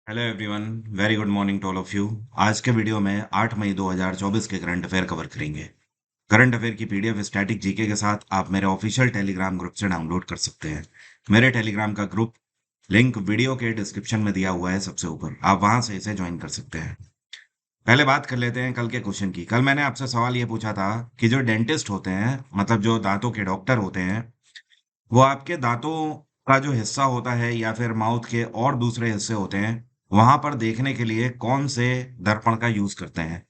Hello everyone, very good morning to all of you. आज के video में 8 मई 2024 के करंट अफेयर कवर करेंगे। करंट अफेयर की पीडीएफ स्टैटिक जीके के साथ आप मेरे ऑफिशियल टेलीग्राम ग्रुप से डाउनलोड कर सकते हैं। मेरे टेलीग्राम का ग्रुप लिंक वीडियो के डिस्क्रिप्शन में दिया हुआ है, सबसे ऊपर आप वहां से इसे ज्वाइन कर सकते हैं। पहले बात कर लेते हैं कल के क्वेश्चन की। कल मैंने आपसे सवाल ये पूछा था कि जो डेंटिस्ट होते हैं, मतलब जो दांतों के डॉक्टर होते हैं, वो आपके दांतों का जो हिस्सा होता है या फिर माउथ के और दूसरे हिस्से होते हैं, वहां पर देखने के लिए कौन से दर्पण का यूज करते हैं?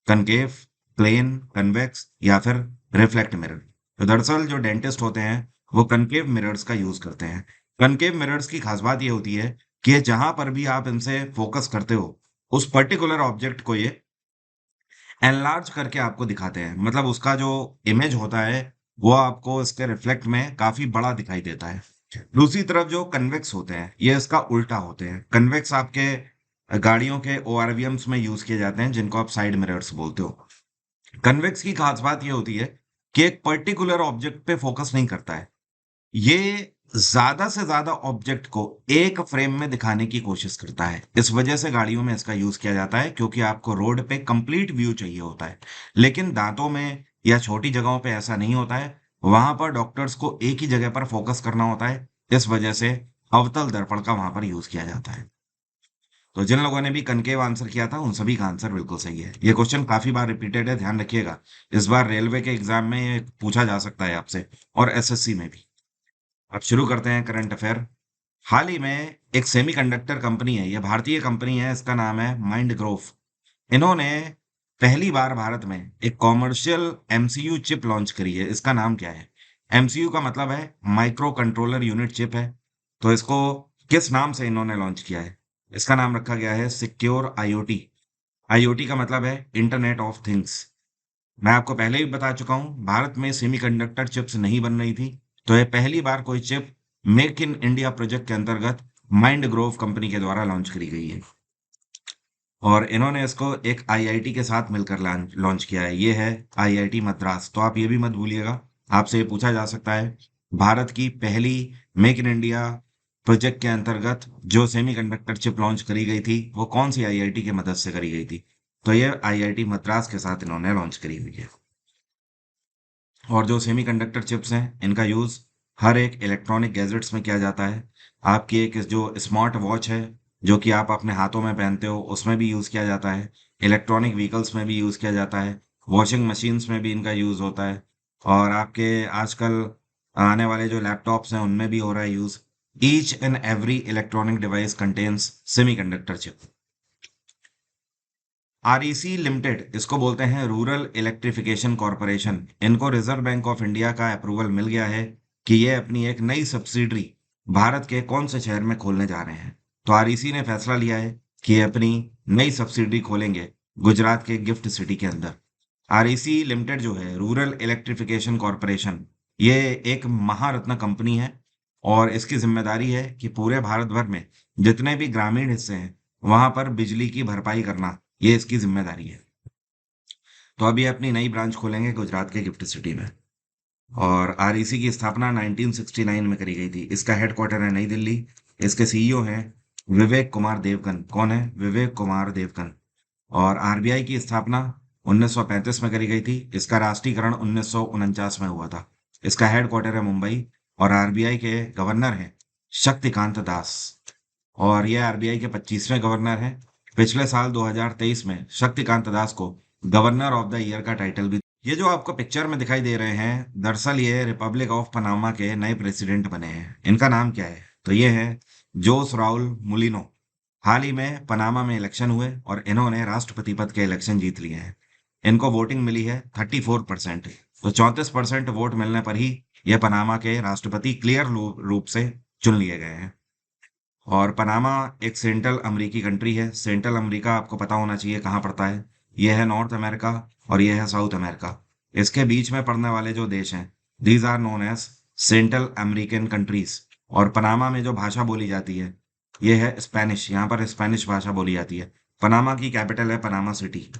कनकेव, प्लेन, कन्वेक्स या फिर रिफ्लेक्ट मिरर? तो दरअसल जो डेंटिस्ट होते हैं वो कनकेव मिरर्स का यूज करते हैं। कनकेव मिरर्स की खास बात ये होती है कि ये जहां पर भी आप इनसे फोकस करते हो, उस पर्टिकुलर ऑब्जेक्ट को ये एनलार्ज करके आपको दिखाते हैं। मतलब उसका जो इमेज होता है वो आपको इसके रिफ्लेक्ट में काफी बड़ा दिखाई देता है। दूसरी तरफ जो कन्वेक्स होते हैं ये इसका उल्टा होते हैं। कन्वेक्स आपके गाड़ियों के ओआरवीएम्स में यूज किए जाते हैं, जिनको आप साइड मिरर्स बोलते हो। कन्वेक्स की खास बात ये होती है कि एक पर्टिकुलर ऑब्जेक्ट पे फोकस नहीं करता है। ये ज्यादा से ज्यादा ऑब्जेक्ट को एक फ्रेम में दिखाने की कोशिश करता है। इस वजह से गाड़ियों में इसका यूज किया जाता है, क्योंकि आपको रोड पे कंप्लीट व्यू चाहिए होता है। लेकिन दांतों में या छोटी जगहों पे ऐसा नहीं होता है। वहां पर डॉक्टर्स को एक ही जगह पर फोकस करना होता है। इस वजह से अवतल दर्पण का वहां पर यूज किया जाता है। तो जिन लोगों ने भी कनकेव आंसर किया था, उन सभी का आंसर बिल्कुल सही है। ये क्वेश्चन काफी बार रिपीटेड है, ध्यान रखिएगा। इस बार रेलवे के एग्जाम में ये पूछा जा सकता है आपसे, और एसएससी में भी। अब शुरू करते हैं करंट अफेयर। हाल ही में एक सेमीकंडक्टर कंपनी है, यह भारतीय कंपनी है, इसका नाम है माइंड ग्रोव। इन्होंने पहली बार भारत में एक कॉमर्शियल एमसीयू चिप लॉन्च करी है। इसका नाम क्या है? एमसीयू का मतलब है माइक्रो कंट्रोलर यूनिट चिप है। तो इसको किस नाम से इन्होंने लॉन्च किया है? इसका नाम रखा गया है सिक्योर आईओटी। आईओटी का मतलब है इंटरनेट ऑफ थिंग्स। मैं आपको पहले ही बता चुका हूं, भारत में सेमीकंडक्टर चिप्स नहीं बन रही थी। तो ये पहली बार कोई chip make in India project के अंतर्गत माइंड ग्रोव कंपनी के द्वारा लॉन्च करी गई है। और इन्होंने इसको एक आईआईटी के साथ मिलकर लॉन्च किया है। ये है आईआईटी मद्रास। तो आप ये भी मत भूलिएगा, आपसे ये पूछा जा सकता है भारत की पहली मेक इन इंडिया प्रोजेक्ट के अंतर्गत जो सेमीकंडक्टर चिप लॉन्च करी गई थी, वो कौन सी आईआईटी की मदद से करी गई थी? तो ये आईआईटी मद्रास के साथ इन्होंने लॉन्च करी हुई है। और जो सेमीकंडक्टर चिप्स हैं, इनका यूज हर एक इलेक्ट्रॉनिक गैजेट्स में किया जाता है। आपकी एक जो स्मार्ट वॉच है, जो कि आप अपने हाथों में पहनते हो, उसमें भी यूज किया जाता है। इलेक्ट्रॉनिक व्हीकल्स में भी यूज किया जाता है। वॉशिंग मशीन्स में भी इनका यूज होता है। और आपके आजकल आने वाले जो लैपटॉप्स हैं, उनमें भी हो रहा है use. Each and every electronic device contains semiconductor chip. REC limited, इसको बोलते हैं रूरल इलेक्ट्रिफिकेशन कॉरपोरेशन। इनको रिजर्व बैंक ऑफ इंडिया का अप्रूवल मिल गया है कि ये अपनी एक नई सब्सिडरी भारत के कौन से शहर में खोलने जा रहे हैं। तो आरईसी ने फैसला लिया है कि ये अपनी नई सब्सिडरी खोलेंगे गुजरात के गिफ्ट सिटी के अंदर। आरईसी लिमिटेड जो है, रूरल इलेक्ट्रिफिकेशन कॉरपोरेशन, ये एक महारत्न कंपनी है। और इसकी जिम्मेदारी है कि पूरे भारत भर में जितने भी ग्रामीण हिस्से हैं, वहां पर बिजली की भरपाई करना, ये इसकी जिम्मेदारी है। तो अभी अपनी नई ब्रांच खोलेंगे गुजरात के गिफ्ट सिटी में। और आरईसी की स्थापना 1969 में करी गई थी। इसका हेडक्वार्टर है नई दिल्ली। इसके सीईओ हैं विवेक कुमार देवगन। कौन है? विवेक कुमार देवगन। और आरबीआई की स्थापना 1935 में करी गई थी। इसका राष्ट्रीयकरण 1949 में हुआ था। इसका हेडक्वार्टर है मुंबई। और आरबीआई के गवर्नर हैं शक्तिकांत दास। और ये आरबीआई के 25वें गवर्नर हैं। पिछले साल 2023 में शक्तिकांत दास को गवर्नर ऑफ द ईयर का टाइटल भी। ये जो आपको पिक्चर में दिखाई दे रहे हैं, दरअसल ये रिपब्लिक ऑफ पनामा के नए प्रेसिडेंट बने हैं। इनका नाम क्या है? तो ये है जोस राउल मुलिनो। हाल ही में पनामा में इलेक्शन हुए और इन्होंने राष्ट्रपति पद के इलेक्शन जीत लिए हैं। इनको वोटिंग मिली है 34%। तो 34% वोट मिलने पर ही ये पनामा के राष्ट्रपति क्लियर रूप से चुन लिए गए हैं। और पनामा एक सेंट्रल अमेरिकी कंट्री है। सेंट्रल अमेरिका आपको पता होना चाहिए कहाँ पड़ता है। यह है नॉर्थ अमेरिका और यह है साउथ अमेरिका। इसके बीच में पड़ने वाले जो देश हैं, these are known as Central American countries. और पनामा में जो भाषा बोली जाती है, यह है स्पेनिश। यहाँ पर स्पेनिश भाषा बोली जाती है। पनामा की कैपिटल है पनामा सिटी।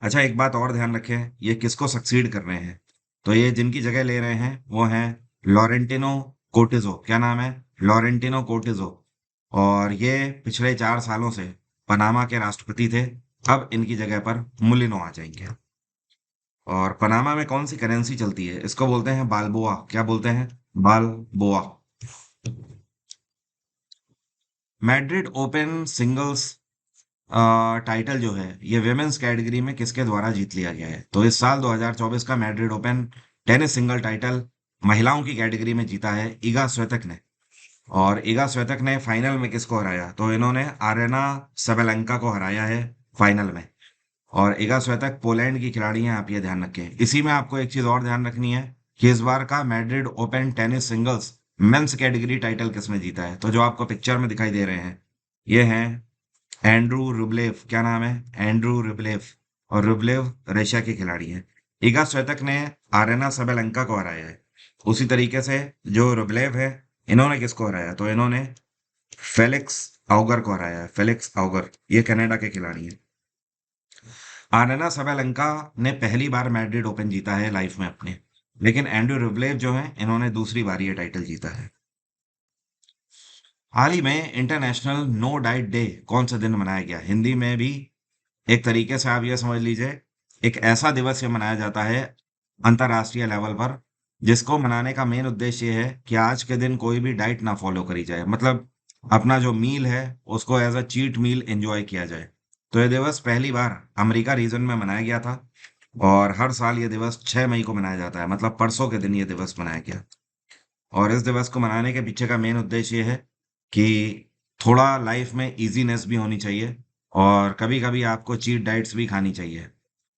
अच्छा, एक बात और ध्यान रखें, ये किसको सक्सीड कर रहे हैं? तो ये जिनकी जगह ले रहे हैं वो हैं लॉरेंटिनो कोर्टिजो। क्या नाम है? लॉरेंटिनो कोर्टिजो। और ये पिछले 4 सालों से पनामा के राष्ट्रपति थे। अब इनकी जगह पर मुलिनो आ जाएंगे। और पनामा में कौन सी करेंसी चलती है? इसको बोलते हैं बालबोआ। क्या बोलते हैं? बालबोआ। मैड्रिड ओपन सिंगल्स टाइटल जो है ये विमेन्स कैटेगरी में किसके द्वारा जीत लिया गया है? तो इस साल 2024 का Madrid open tennis single title महिलाओं की कैटेगरी में जीता है इगा स्वेतक ने। और इगा स्वेतक ने फाइनल में किसको हराया? तो इन्होंने आरेना सबेलेंका को हराया है फाइनल में। और इगा स्वेतक पोलैंड की खिलाड़ी हैं, आप ये ध्यान रखें। इसी में आपको एक चीज और ध्यान रखनी है कि इस बार का Madrid open tennis singles men's category title किसने जीता है? तो जो आपको पिक्चर में दिखाई दे रहे हैं ये हैं एंड्रू रुब्लेव। क्या नाम है? Andrew Rublev. और रुब्लेव रशिया के खिलाड़ी हैं। इगा स्वेतक ने आरेना सबेलेंका को हराया है। उसी तरीके से जो रुब्लेव है इन्होंने किसको हराया? तो इन्होंने फेलिक्स आउगर को हराया है। फेलिक्स आउगर ये कनाडा के खिलाड़ी हैं। आरेना सबेलेंका ने पहली बार मैड्रिड ओपन जीता है लाइफ में अपने। लेकिन एंड्रू रुब्लेव जो है इन्होंने दूसरी बार ये टाइटल जीता है। हाल ही में इंटरनेशनल नो डाइट डे कौन सा दिन मनाया गया? हिंदी में भी एक तरीके से आप ये समझ लीजिए, एक ऐसा दिवस ये मनाया जाता है अंतर्राष्ट्रीय लेवल पर जिसको मनाने का मेन उद्देश्य ये है कि आज के दिन कोई भी डाइट ना फॉलो करी जाए। मतलब अपना जो मील है उसको as a cheat meal enjoy किया जाए। तो ये दिवस पहली बार अमेरिका रीजन में मनाया गया था। और हर साल ये दिवस 6 मई को मनाया जाता है, मतलब परसों के दिन ये दिवस मनाया गया। और इस दिवस को मनाने के पीछे का मेन उद्देश्य ये है कि थोड़ा लाइफ में इजीनेस भी होनी चाहिए और कभी-कभी आपको चीट डाइट्स भी खानी चाहिए।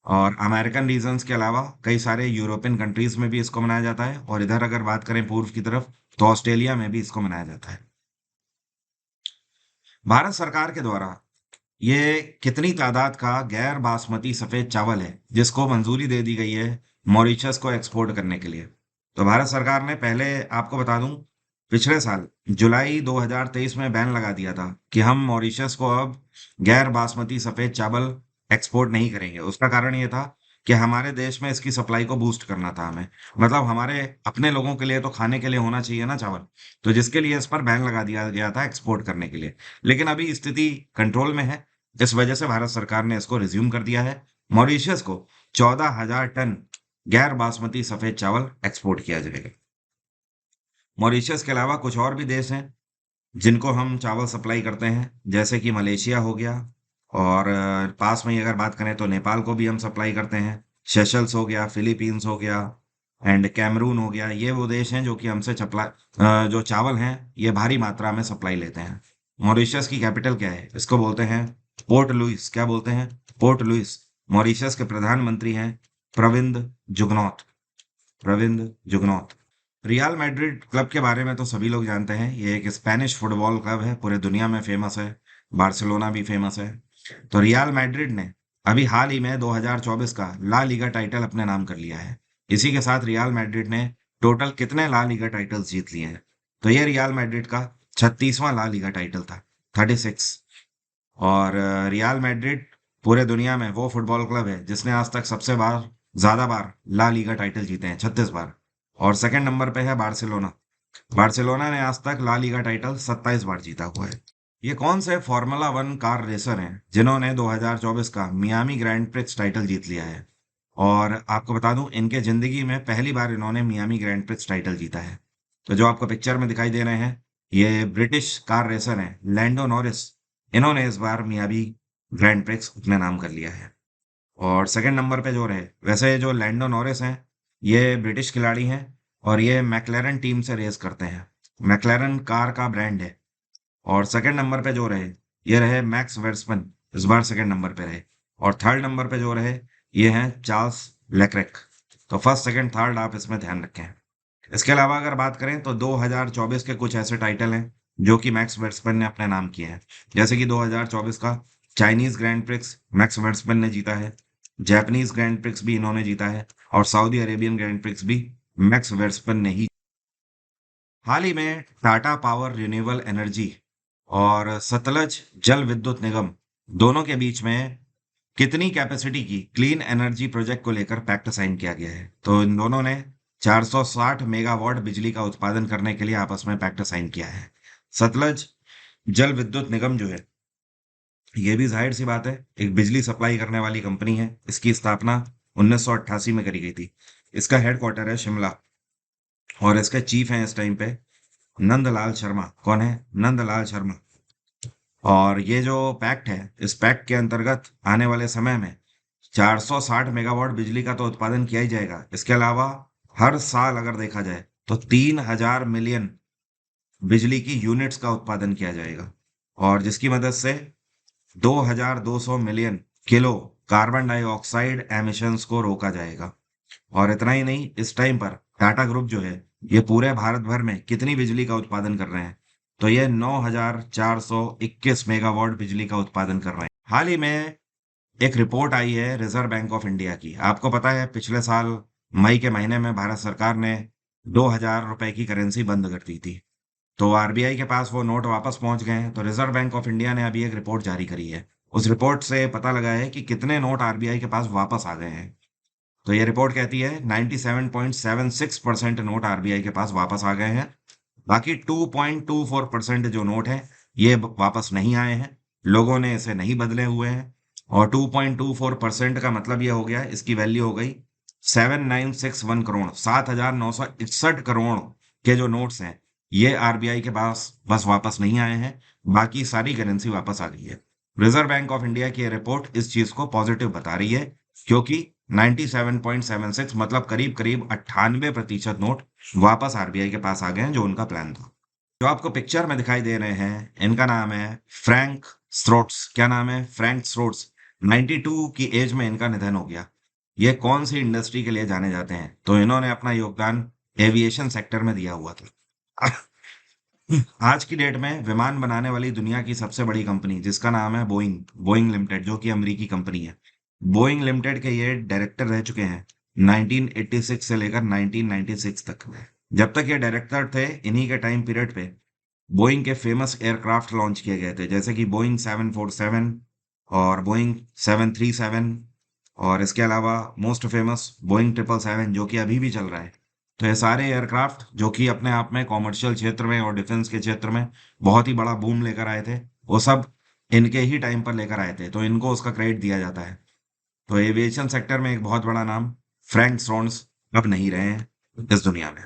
और अमेरिकन रीजन्स के अलावा कई सारे यूरोपियन कंट्रीज में भी इसको मनाया जाता है। और इधर अगर बात करें पूर्व की तरफ तो ऑस्ट्रेलिया में भी इसको मनाया जाता है। भारत सरकार के द्वारा ये कितनी तादाद का गैर बासमती सफेद चावल है जिसको मंजूरी दे दी गई है मॉरिशस को एक्सपोर्ट करने के लिए? तो भारत सरकार ने पहले, आपको बता दूं, पिछले साल जुलाई 2023 में बैन लगा दिया था कि हम मॉरिशस को अब गैर बासमती सफेद चावल एक्सपोर्ट नहीं करेंगे। उसका कारण ये था कि हमारे देश में इसकी सप्लाई को बूस्ट करना था हमें। मतलब हमारे अपने लोगों के लिए तो खाने के लिए होना चाहिए ना चावल। तो जिसके लिए इस पर बैन लगा दिया गया था एक्सपोर्ट करने के लिए। लेकिन अभी स्थिति कंट्रोल में है। इस वजह से भारत सरकार ने इसको रिज्यूम कर दिया है। मॉरिशस को 14,000 टन गैर बासमती सफेद चावल एक्सपोर्ट किया जाएगा। मॉरिशस के अलावा कुछ और भी देश हैं जिनको हम चावल सप्लाई करते हैं, जैसे कि मलेशिया हो गया। और पास में ही अगर बात करें तो नेपाल को भी हम सप्लाई करते हैं। सेशल्स हो गया, फिलीपींस हो गया एंड कैमरून हो गया। ये वो देश हैं जो कि हमसे जो चावल हैं ये भारी मात्रा में सप्लाई लेते हैं। मॉरिशस की कैपिटल क्या है? इसको बोलते हैं पोर्ट लुइस। क्या बोलते हैं? Port Louis. मॉरिशस के प्रधानमंत्री हैं Pravind Jugnauth. Pravind Jugnauth. Real Madrid club के बारे में तो सभी लोग जानते हैं। ये एक स्पेनिश फुटबॉल क्लब है, पूरे दुनिया में फेमस है। बार्सिलोना भी फेमस है। तो रियल मैड्रिड ने अभी हाल ही में 2024 का ला लीगा टाइटल अपने नाम कर लिया है। इसी के साथ रियल मैड्रिड ने टोटल कितने ला लीगा टाइटल्स जीत लिए हैं? तो ये रियल मैड्रिड का 36वां ला लीगा टाइटल था, 36। और रियल मैड्रिड पूरे दुनिया में वो फुटबॉल क्लब है जिसने आज तक सबसे ज्यादा बार ला लीगा टाइटल जीते हैं, 36 बार। और सेकंड नंबर पे है बार्सिलोना। बार्सिलोना ने आज तक ला लीगा टाइटल 27 बार जीता हुआ है। ये कौन से फॉर्मूला वन कार रेसर हैं जिन्होंने 2024 का मियामी ग्रैंड प्रिक्स टाइटल जीत लिया है? और आपको बता दूं इनके जिंदगी में पहली बार इन्होंने मियामी ग्रैंड प्रिक्स टाइटल जीता है। तो जो आपको पिक्चर में दिखाई दे रहे हैं ये ब्रिटिश कार रेसर हैं लैंडो नॉरिस। इन्होंने इस बार मियामी ग्रैंड प्रिक्स अपने नाम कर लिया है। और सेकंड नंबर पे जो रहे, वैसे जो लैंडो नॉरिस हैं ये ब्रिटिश खिलाड़ी हैं और ये मैक्लेरन टीम से रेस करते हैं। मैक्लेरन कार का ब्रांड है। और सेकंड नंबर पे जो रहे ये रहे मैक्स वर्स्टन, इस बार सेकंड नंबर पे रहे। और थर्ड नंबर पे जो रहे ये हैं चार्ल्स लेक्रेक। तो फर्स्ट सेकंड थर्ड आप इसमें ध्यान रखें। इसके अलावा अगर बात करें तो 2024 के कुछ ऐसे टाइटल हैं जो कि मैक्स वर्स्टन ने अपने नाम किए हैं। जैसे कि 2024 का चाइनीज ग्रैंड प्रिक्स मैक्स वर्स्टन ने जीता है। जापानीज ग्रैंड प्रिक्स भी इन्होंने जीता है। और सऊदी अरेबियन ग्रैंड प्रिक्स भी मैक्स वर्स्टन ने ही। हाल ही में टाटा पावर रिन्यूएबल एनर्जी और सतलज जल विद्युत निगम दोनों के बीच में कितनी कैपेसिटी की क्लीन एनर्जी प्रोजेक्ट को लेकर पैक्ट साइन किया गया है? तो इन दोनों ने 460 मेगावाट बिजली का उत्पादन करने के लिए आपस में पैक्ट साइन किया है। सतलज जल विद्युत निगम जो है, ये भी जाहिर सी बात है एक बिजली सप्लाई करने वाली कंपनी है। इसकी स्थापना 1988 में करी गई थी। इसका हेडक्वार्टर है शिमला और इसके चीफ हैं इस टाइम पे नंदलाल शर्मा। कौन है? नंदलाल शर्मा। और ये जो पैक्ट है, इस पैक्ट के अंतर्गत आने वाले समय में 460 मेगावाट बिजली का तो उत्पादन किया ही जाएगा। इसके अलावा हर साल अगर देखा जाए तो 3000 मिलियन बिजली की यूनिट्स का उत्पादन किया जाएगा और जिसकी मदद से 2200 million kilo carbon dioxide emissions को रोका जाएगा। और इतना ही नहीं, इस टाइम पर टाटा ग्रुप जो है ये पूरे भारत भर में कितनी बिजली का उत्पादन कर रहे हैं? तो ये 9421 मेगावाट बिजली का उत्पादन कर रहे हैं। हाल ही में एक रिपोर्ट आई है रिजर्व बैंक ऑफ इंडिया की। आपको पता है पिछले साल मई के महीने में भारत सरकार ने 2000 रुपए की करेंसी बंद कर दी थी। तो आरबीआई के पास वो नोट वापस पहुंच गए हैं। तो रिजर्व बैंक ऑफ इंडिया ने अभी एक रिपोर्ट जारी करी है। उस रिपोर्ट से पता लगा है कि कितने नोट आरबीआई के पास वापस आ गए हैं। तो ये रिपोर्ट कहती है 97.76% नोट आरबीआई के पास वापस आ गए हैं। बाकी 2.24% जो नोट है ये वापस नहीं आए हैं। लोगों ने इसे नहीं बदले हुए हैं। और 2.24% का मतलब ये हो गया, इसकी वैल्यू हो गई 7961 करोड़, 7961 करोड़ के जो नोट्स हैं ये आरबीआई के पास बस वापस नहीं आए हैं। बाकी सारी करेंसी वापस आ गई है। रिजर्व बैंक ऑफ इंडिया की ये रिपोर्ट इस चीज को पॉजिटिव बता रही है क्योंकि 97.76 मतलब करीब करीब 98% नोट वापस आरबीआई के पास आ गए हैं, जो उनका प्लान था। जो आपको पिक्चर में दिखाई दे रहे हैं इनका नाम है फ्रैंक स्ट्रोट्स। क्या नाम है? फ्रैंक स्ट्रोट्स। 92 की एज में इनका निधन हो गया। ये कौन सी इंडस्ट्री के लिए जाने जाते हैं? तो इन्होंने अपना योगदान एविएशन सेक्टर में दिया हुआ था। आज की डेट में विमान बनाने वाली दुनिया की सबसे बड़ी कंपनी जिसका नाम है बोइंग, बोइंग लिमिटेड, जो कि अमेरिकी कंपनी है। बोइंग लिमिटेड के ये डायरेक्टर रह चुके हैं 1986 से लेकर 1996 तक। जब तक ये डायरेक्टर थे इन्हीं के टाइम पीरियड पे बोइंग के फेमस एयरक्राफ्ट लॉन्च किए गए थे, जैसे कि बोइंग 747 और बोइंग 737। और इसके अलावा मोस्ट फेमस बोइंग 777 जो कि अभी भी चल रहा है। तो ये सारे एयरक्राफ्ट जो कि अपने आप में कॉमर्शियल क्षेत्र में और डिफेंस के क्षेत्र में बहुत ही बड़ा बूम लेकर आए थे, वो सब इनके ही टाइम पर लेकर आए थे। तो इनको उसका क्रेडिट दिया जाता है। तो एविएशन सेक्टर में एक बहुत बड़ा नाम फ्रैंक स्टोन्स अब नहीं रहे हैं इस दुनिया में।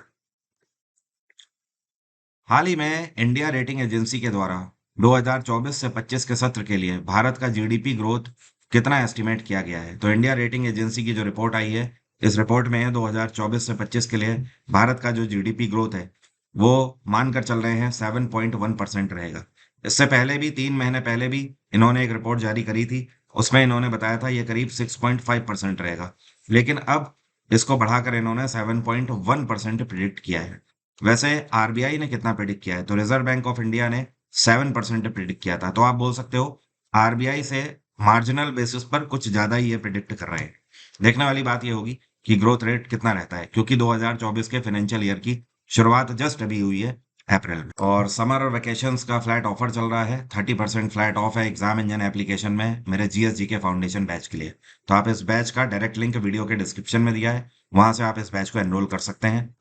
हाल ही में इंडिया रेटिंग एजेंसी के द्वारा 2024 से 25 के सत्र के लिए भारत का जीडीपी ग्रोथ कितना एस्टिमेट किया गया है? तो इंडिया रेटिंग एजेंसी की जो रिपोर्ट आई है, इस रिपोर्ट में 2024 से 25 के लिए भारत का जो जीडीपी ग्रोथ है वो मानकर चल रहे हैं 7.1% रहेगा। इससे पहले भी 3 महीने पहले भी इन्होंने एक रिपोर्ट जारी करी थी, उसमें इन्होंने बताया था ये करीब 6.5% रहेगा। लेकिन अब इसको बढ़ाकर इन्होंने 7.1% प्रिडिक्ट किया है। वैसे आरबीआई ने कितना प्रिडिक्ट किया है? तो रिजर्व बैंक ऑफ इंडिया ने 7% प्रिडिक्ट किया था। तो आप बोल सकते हो आरबीआई से मार्जिनल बेसिस पर कुछ ज्यादा ही ये प्रिडिक्ट कर रहे हैं। देखने वाली बात ये होगी कि ग्रोथ रेट कितना रहता है, क्योंकि 2024 के फाइनेंशियल ईयर की शुरुआत जस्ट अभी हुई है अप्रैल में। और समर वेकेशंस का फ्लैट ऑफर चल रहा है, 30% फ्लैट ऑफ है एग्जाम इंजन एप्लीकेशन में मेरे जीएसजी के फाउंडेशन बैच के लिए। तो आप इस बैच का डायरेक्ट लिंक वीडियो के डिस्क्रिप्शन में दिया है, वहां से आप इस बैच को एनरोल कर सकते हैं।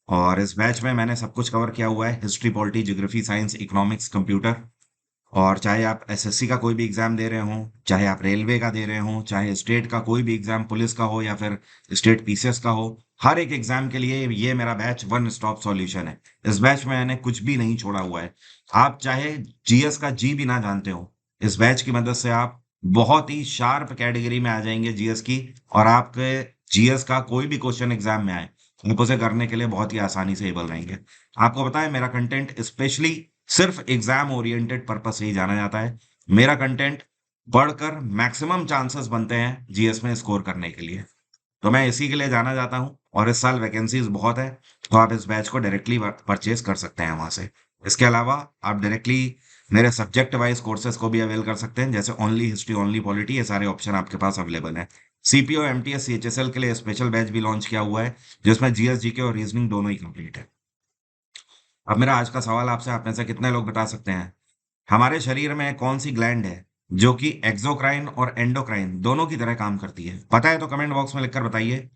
और इस बैच में मैंने सब कुछ कवर किया हुआ है, history, polity, geography, science, economics, computer. और चाहे आप एसएससी का कोई भी एग्जाम दे रहे हो, चाहे आप रेलवे का दे रहे हो, चाहे स्टेट का कोई भी एग्जाम, पुलिस का हो या फिर स्टेट पीसीएस का हो, हर एक एग्जाम के लिए ये मेरा बैच वन स्टॉप सॉल्यूशन है। इस बैच में मैंने कुछ भी नहीं छोड़ा हुआ है। आप चाहे जीएस का जी भी ना जानते हो, इस बैच की मदद से आप बहुत ही शार्प कैटेगरी में आ जाएंगे जीएस की। और आपके जीएस का कोई भी क्वेश्चन एग्जाम में आए, आप उसे करने के लिए बहुत ही आसानी से एबल रहेंगे। आपको पता है मेरा कंटेंट स्पेशली सिर्फ एग्जाम ओरिएंटेड पर्पस से ही जाना जाता है। मेरा कंटेंट बढ़कर मैक्सिमम चांसेस बनते हैं जीएस में स्कोर करने के लिए। तो मैं इसी के लिए जाना जाता हूँ और इस साल वैकेंसीज बहुत है। तो आप इस बैच को डायरेक्टली परचेज कर सकते हैं वहां से। इसके अलावा आप डायरेक्टली मेरे सब्जेक्ट वाइज कोर्सेज को भी अवेल कर सकते हैं, जैसे ओनली हिस्ट्री, ओनली पॉलिटी, ये सारे ऑप्शन आपके पास अवेलेबल है। सीपीओ, एमटीएस, सीएचएसएल के लिए स्पेशल बैच भी लॉन्च किया हुआ है, जिसमें जीएस, जीके और रीजनिंग दोनों ही कंप्लीट है। अब मेरा आज का सवाल आपसे, आप में से कितने लोग बता सकते हैं हमारे शरीर में कौन सी ग्लैंड है जो कि एक्सोक्राइन और एंडोक्राइन दोनों की तरह काम करती है? पता है तो कमेंट बॉक्स में लिखकर बताइए।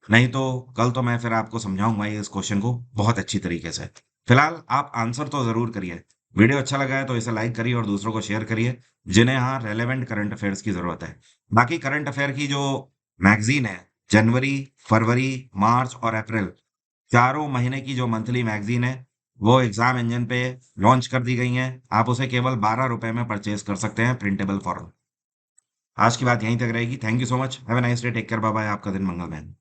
नहीं तो कल तो मैं फिर आपको समझाऊंगा ये इस क्वेश्चन को बहुत अच्छी तरीके से। फिलहाल आप आंसर तो जरूर करिए। वीडियो अच्छा लगा है तो इसे लाइक करिए और दूसरों को शेयर करिए जिन्हें यहाँ रेलेवेंट करंट अफेयर्स की जरूरत है। बाकी करंट अफेयर की जो मैगजीन है, जनवरी, फरवरी, मार्च और अप्रैल चारों महीने की जो मंथली मैगजीन है, वो एग्जाम इंजन पे लॉन्च कर दी गई है। आप उसे केवल 12 रुपए में परचेज कर सकते हैं, प्रिंटेबल फॉर्म। आज की बात यहीं तक रहेगी। Thank you so much. Have a nice day. Take care. Bye bye. आपका दिन मंगलमय हो।